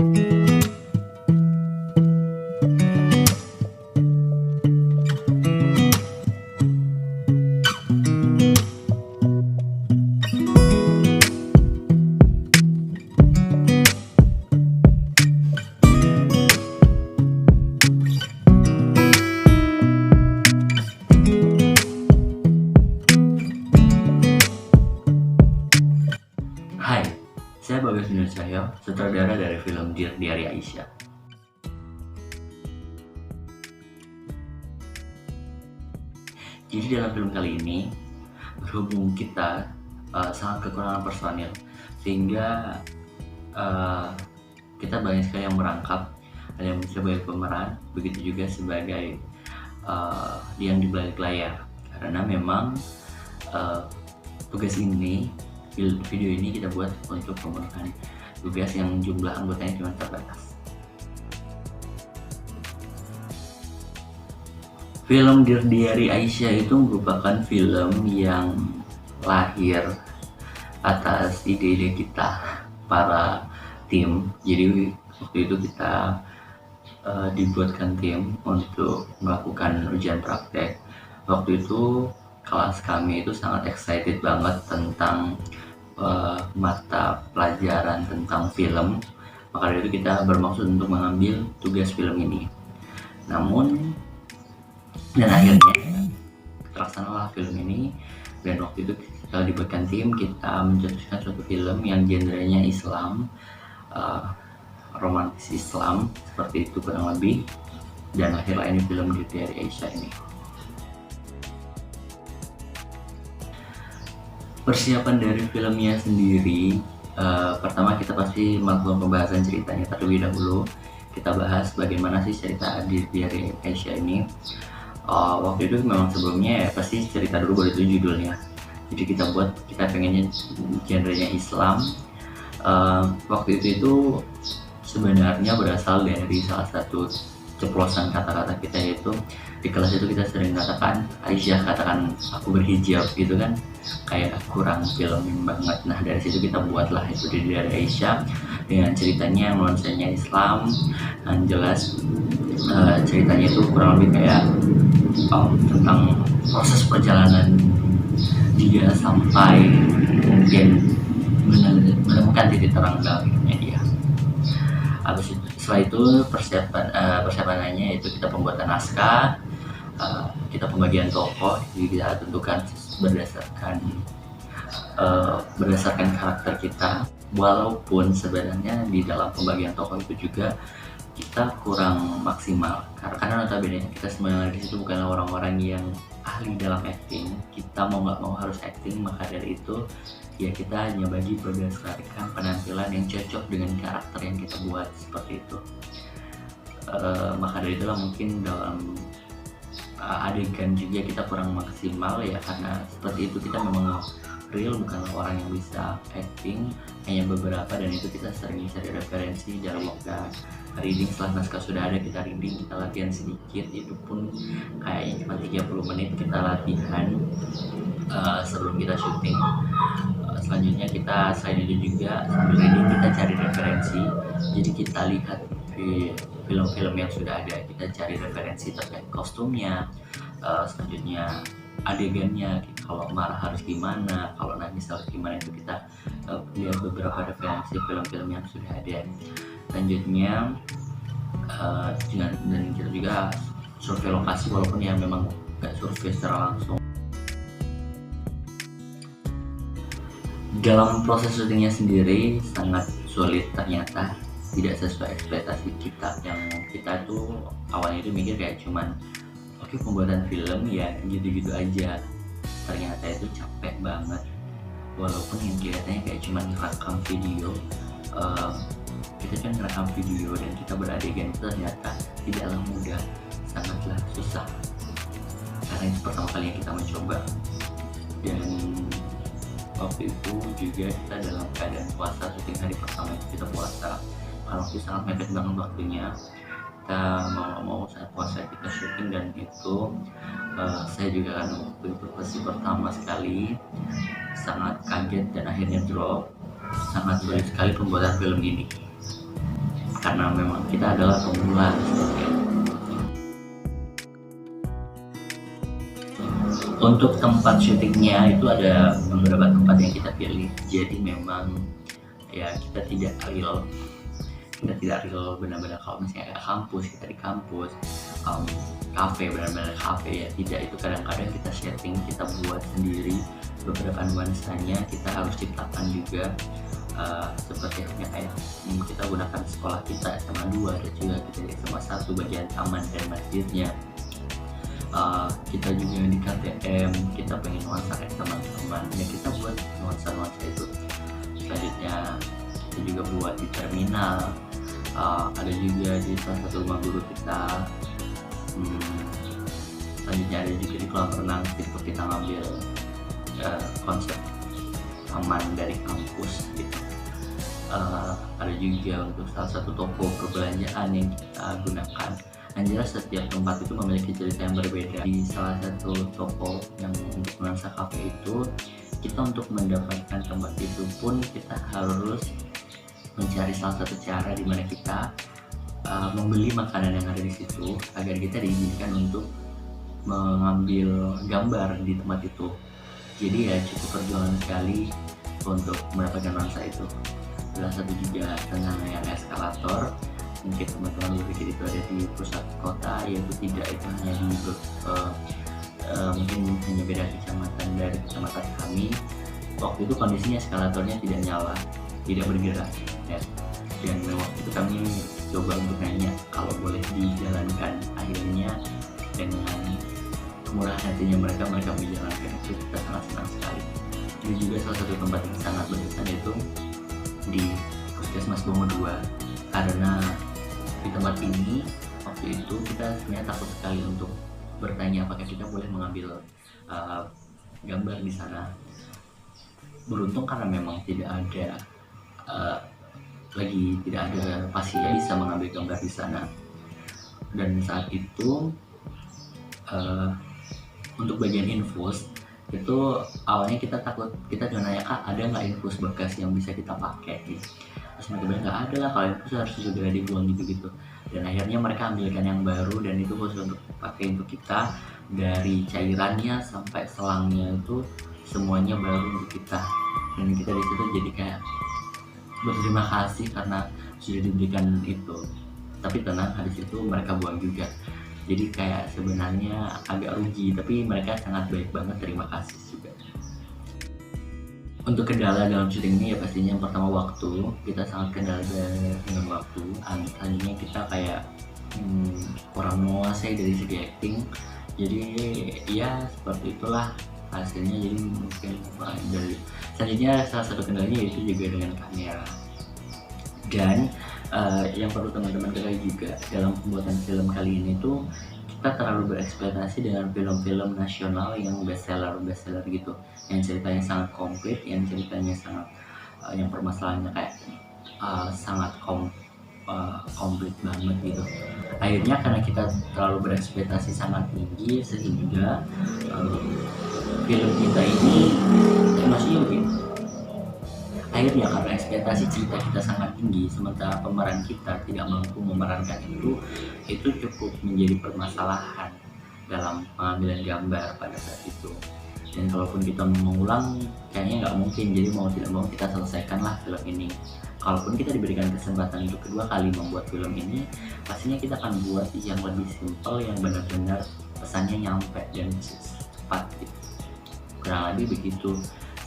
Hai, saya Bagas Cahyo, sutradara dari film Dear Diary Aisyah. Jadi dalam film kali ini, berhubung kita sangat kekurangan personil, sehingga kita banyak sekali yang merangkap, ada yang sebagai pemeran, begitu juga sebagai yang di balik layar. Karena memang tugas ini, video ini kita buat untuk memenuhi tugas yang jumlah anggotanya cuma terbatas. Film Dear Diary Aisyah itu merupakan film yang lahir atas ide-ide kita para tim. Jadi waktu itu kita dibuatkan tim untuk melakukan ujian praktek. Waktu itu kelas kami itu sangat excited banget tentang mata pelajaran tentang film. Maka dari itu kita bermaksud untuk mengambil tugas film ini. Namun dan akhirnya terlaksanalah film ini, dan waktu itu kita dibuatkan tim, kita mencetuskan suatu film yang genrenya Islam, romantis Islam, seperti itu kurang lebih, dan akhirnya ini film Dear Diary Aisyah ini. Persiapan dari filmnya sendiri, pertama kita pasti melakukan pembahasan ceritanya terlebih dahulu. Kita bahas bagaimana sih cerita Dear Diary Aisyah ini. Waktu itu memang sebelumnya ya pasti cerita dulu, baru itu judulnya. Jadi kita pengennya genrenya Islam. Waktu itu sebenarnya berasal dari salah satu ceplosan kata-kata kita, yaitu di kelas itu kita sering katakan Aisyah katakan aku berhijab gitu kan, kayak kurang film banget. Nah dari situ kita buatlah itu dari Aisyah dengan ceritanya yang nuansanya Islam, dan jelas ceritanya itu kurang lebih kayak tentang proses perjalanan dia sampai mungkin menemukan titik terang dalam hidupnya dia. Setelah itu persiapannya itu kita pembuatan naskah, kita pembagian tokoh, jadi kita tentukan berdasarkan karakter kita. Walaupun sebenarnya di dalam pembagian tokoh itu juga kita kurang maksimal, karena notabene kita semua di situ bukanlah orang-orang yang ahli dalam acting. Kita mau nggak mau harus acting, maka dari itu ya kita hanya bagi berdasarkan penampilan yang cocok dengan karakter yang kita buat, seperti itu. Maka dari itulah mungkin dalam adegan juga kita kurang maksimal ya, karena seperti itu kita memang real, bukanlah orang yang bisa acting, hanya beberapa, dan itu kita sering cari referensi dalam waktu reading. Setelah naskah sudah ada, kita reading, kita latihan sedikit, itu pun kayaknya cuma 30 menit kita latihan sebelum kita syuting. Selanjutnya kita selain itu juga sambil reading kita cari referensi, jadi kita lihat di film-film yang sudah ada, kita cari referensi terkait kostumnya, selanjutnya adegannya, kalau marah harus gimana, kalau nangis harus gimana, itu kita lihat beberapa referensi film-film yang sudah ada. Selanjutnya dan kita juga survei lokasi, walaupun ya memang gak survei secara langsung. Dalam proses syutingnya sendiri sangat sulit ternyata, tidak sesuai ekspektasi kita. Yang kita tuh awalnya itu mikir kayak cuman oke, pembuatan film ya gitu-gitu aja. Ternyata itu capek banget, walaupun yang kelihatannya kayak cuman ngerekam video. Kita kan ngerekam video dan kita beradegan itu ternyata tidaklah mudah, sangatlah susah, karena itu pertama kali yang kita mencoba. Dan waktu itu juga kita dalam keadaan puasa, syuting hari pertama itu kita puasa, karena waktu sangat mepet banget waktunya. Kita mau saat puasa kita syuting, dan itu saya juga kan waktu itu pasti pertama sekali sangat kaget dan akhirnya drop. Sangat sulit sekali pembuatan film ini. karena memang kita adalah pemula. Untuk tempat syutingnya itu ada beberapa tempat yang kita pilih, jadi memang ya kita tidak real benar-benar kalau misalnya kayak kampus, kita di kampus, kafe benar-benar kafe ya tidak, itu kadang-kadang kita setting, kita buat sendiri beberapa nuansanya, kita harus ciptakan juga seperti halnya kayak kita gunakan sekolah kita SMA 2, ada juga kita di SMA 1 bagian taman dan masjidnya. Kita juga di KTM, kita pengen nuansa kayak teman-teman ya, kita buat nuansa-nuansa itu. Selanjutnya kita juga buat di terminal, ada juga di salah satu rumah guru kita. Selanjutnya ada juga di kolam renang, itu kita ngambil konsep aman dari kampus gitu. Ada juga untuk salah satu toko perbelanjaan yang kita gunakan. Yang jelas setiap tempat itu memiliki cerita yang berbeda. Di salah satu toko yang untuk nuansa cafe itu, kita untuk mendapatkan tempat itu pun kita harus mencari salah satu cara di mana kita membeli makanan yang ada di situ agar kita diizinkan untuk mengambil gambar di tempat itu. Jadi ya cukup perjuangan sekali untuk mendapatkan nuansa itu. Salah satu juga tentang yang eskalator, mungkin teman-teman berpikir itu ada di pusat kota, yaitu tidak, itu hanya di mungkin hanya beda kecamatan dari kecamatan kami. Waktu itu kondisinya eskalatornya tidak nyala, tidak bergerak ya. Dan waktu itu kami coba untuk nanya kalau boleh dijalankan, akhirnya dengan kemurahan hatinya mereka menjalankan itu, kita sangat senang sekali. Ini juga salah satu tempat yang sangat berkesan itu di Puskesmas Bongo 2, karena di tempat ini waktu itu kita sebenarnya takut sekali untuk bertanya apakah kita boleh mengambil gambar di sana. Beruntung karena memang tidak ada pasien yang bisa mengambil gambar di sana. Dan saat itu untuk bagian infus itu awalnya kita takut, kita cuma nanya, Kak ada nggak infus bekas yang bisa kita pakai gitu. Terus mereka bilang nggak ada lah, kalau infus harus segera dibuang gitu. Dan akhirnya mereka ambilkan yang baru, dan itu khusus untuk pakai untuk kita, dari cairannya sampai selangnya itu semuanya baru untuk kita. Dan kita di situ jadi kayak berterima kasih karena sudah diberikan itu. Tapi tenang, habis itu mereka buang juga. Jadi kayak sebenarnya agak rugi, tapi mereka sangat baik banget, terima kasih juga. Untuk kendala dalam syuting ini ya pastinya yang pertama waktu, kita sangat kendala dengan waktu. Tadinya kita kayak kurang menguasai dari segi acting, jadi ya seperti itulah hasilnya. Jadi mungkin dari selanjutnya salah satu kendalanya itu juga dengan kamera. Dan yang perlu teman-teman ketahui juga dalam pembuatan film kali ini tuh kita terlalu berekspektasi dengan film-film nasional yang bestseller gitu, yang ceritanya sangat komplit, yang ceritanya sangat yang permasalahannya kayak sangat komplit banget gitu. Akhirnya karena kita terlalu berekspektasi sangat tinggi, sehingga film kita ini maksudnya begini, akhirnya karena ekspektasi cerita kita sangat tinggi sementara pemeran kita tidak mampu memerankan itu cukup menjadi permasalahan dalam pengambilan gambar pada saat itu. Dan kalaupun kita mengulang kayaknya nggak mungkin, jadi mau tidak mau kita selesaikanlah film ini. Kalaupun kita diberikan kesempatan untuk kedua kali membuat film ini, pastinya kita akan buat yang lebih simpel, yang benar-benar pesannya nyampe dan cepat gitu. Kurang lebih begitu,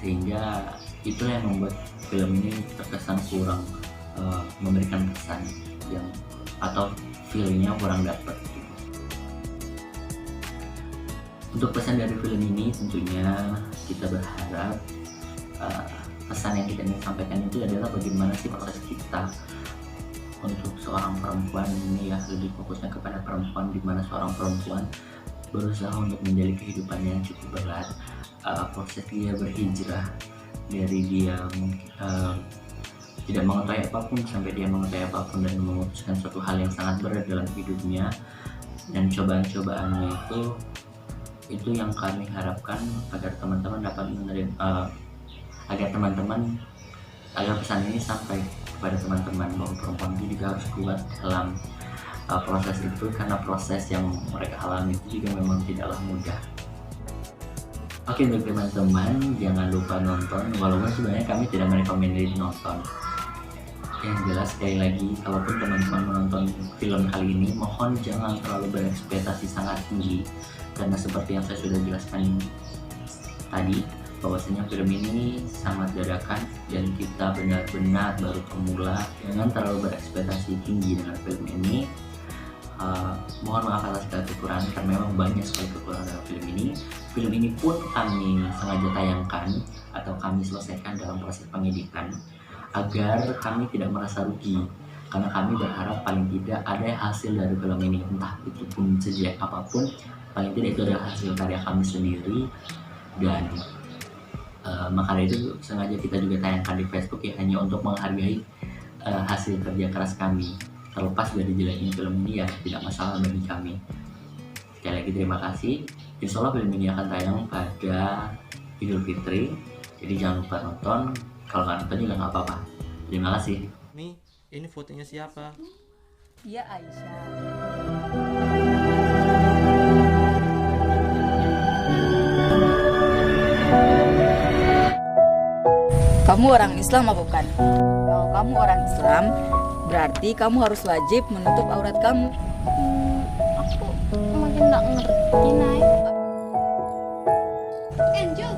sehingga itu yang membuat film ini terkesan kurang memberikan kesan yang atau feel-nya kurang dapat gitu. Untuk pesan dari film ini tentunya kita berharap pesan yang kita ingin sampaikan itu adalah bagaimana sih proses kita untuk seorang perempuan ini, ya lebih fokusnya kepada perempuan, di mana seorang perempuan berusaha untuk menjalani kehidupan yang cukup berat. Proses dia berhijrah dari dia tidak mengetahui apapun sampai dia mengetahui apapun dan memutuskan suatu hal yang sangat berat dalam hidupnya, dan cobaan-cobaannya itu yang kami harapkan agar teman-teman dapat menerima, agar pesan ini sampai kepada teman-teman bahwa perempuan itu juga harus kuat dalam proses itu, karena proses yang mereka alami itu juga memang tidaklah mudah. Oke, untuk teman-teman jangan lupa nonton, walaupun sebenarnya kami tidak merekomendasi nonton. Yang jelas sekali lagi, kalaupun teman-teman menonton film kali ini, mohon jangan terlalu berekspektasi sangat tinggi, karena seperti yang saya sudah jelaskan tadi, bahwasanya film ini sangat dadakan dan kita benar-benar baru pemula. Jangan terlalu berekspektasi tinggi dengan film ini. Mohon maaf atas segala kekurangan, karena memang banyak sekali kekurangan dalam film ini. Film ini pun kami sengaja tayangkan atau kami selesaikan dalam proses penyidikan agar kami tidak merasa rugi, karena kami berharap paling tidak ada hasil dari film ini, entah itu pun sejelek apapun, paling tidak itu adalah hasil karya kami sendiri. Dan makanya itu sengaja kita juga tayangkan di Facebook ya, hanya untuk menghargai hasil kerja keras kami. Terlepas dari jeleknya film ini ya tidak masalah bagi kami. Sekali lagi terima kasih. Insya Allah film ini akan tayang pada Idul Fitri, jadi jangan lupa nonton. Kalau nggak nonton juga nggak apa-apa. Terima kasih. Ini fotonya siapa? Dia Aisyah. Kamu orang Islam apa bukan? Kalau kamu orang Islam, berarti kamu harus wajib menutup aurat kamu. Aku makin nggak ngerti, Nay. Angel,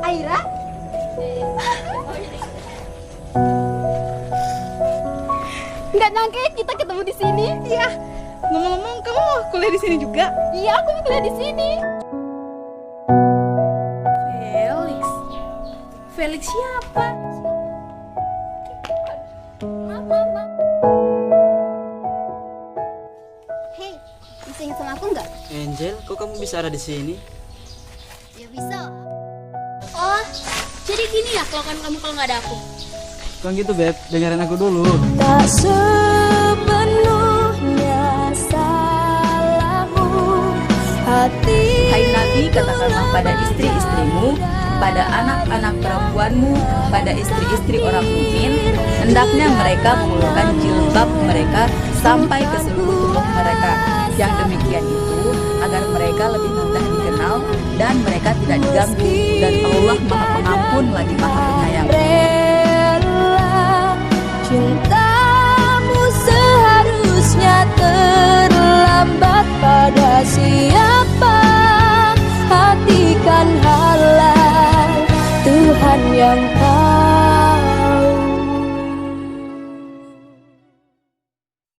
Aira, nggak nyangka kita ketemu di sini. Iya. Ngomong-ngomong, kamu mau kuliah di sini juga? Iya, aku mau kuliah di sini. Felix siapa? Maaf. Hei, bisa ingat sama aku nggak? Angel, kok kamu bisa ada di sini? Ya bisa. Oh, jadi gini ya kelakuan kamu kalau nggak ada aku. Bukan gitu, Beb. Dengerin aku dulu. Tak sepenuhnya salahmu hati. Hai Nabi, katakanlah pada istri-istrimu, pada anak-anak perempuanmu, pada istri-istri orang mukmin, hendaknya mereka mengulurkan jilbab mereka sampai ke seluruh tubuh mereka. Yang demikian itu agar mereka lebih mudah dikenal dan mereka tidak diganggu, dan Allah Maha Pengampun lagi Maha Penyayang.